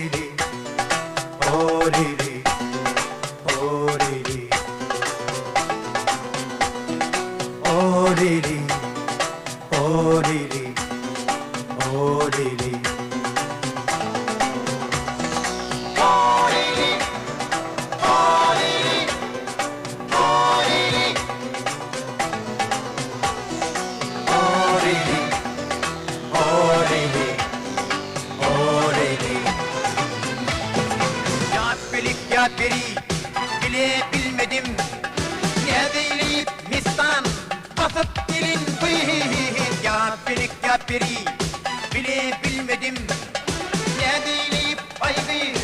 Oriri, oriri, oriri, oriri, oriri, oriri. Beri bile bilmedim ne değilip mistan basıp gelin bıyık ya belik ya beri bile bilmedim ne değilip aygı leylim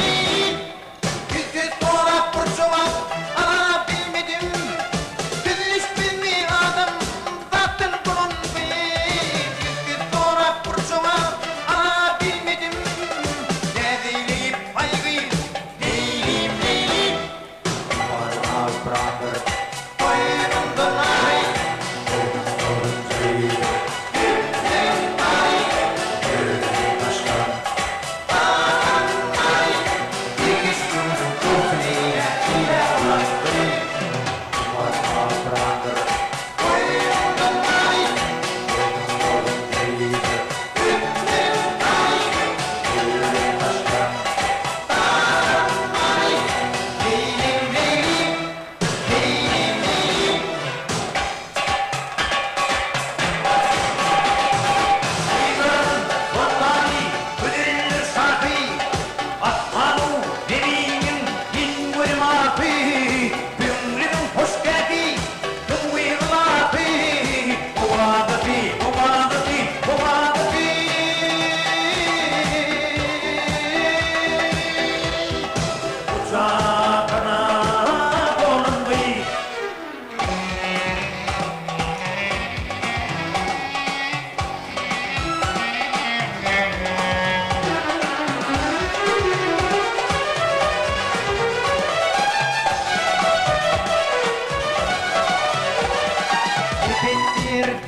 leylim yüzü sonra fırçalar ana bilmedim düzülüş bilmi adam zaten bunun bir yüzü sonra fırçalar ana bilmedim ne değilip aygı brother, fire on the night.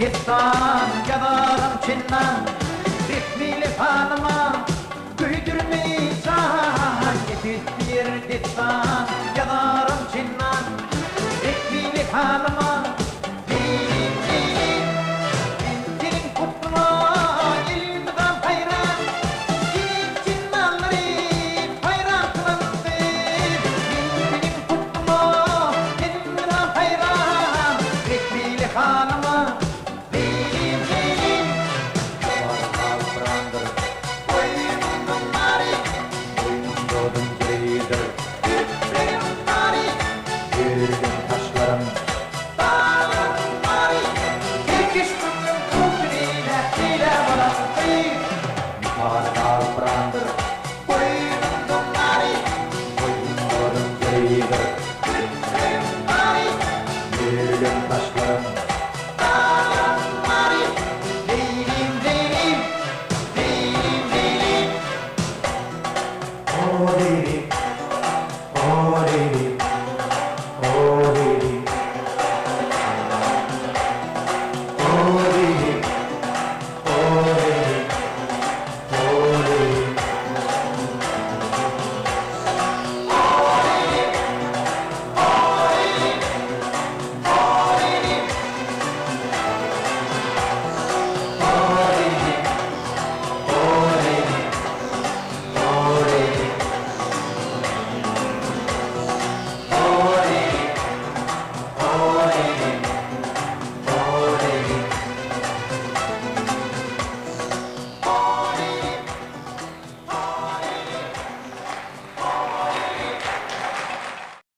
Destan yadarım çinden Ritmili falıma güydürmeyeceğim Bir destan yadarım çinden Ritmili falıma Dilim dilim Dilim kutlu ilmiden hayran Dilim çindenleri hayran kılındı Dilim kutlu ilmiden hayran Ritmili falıma Oriri,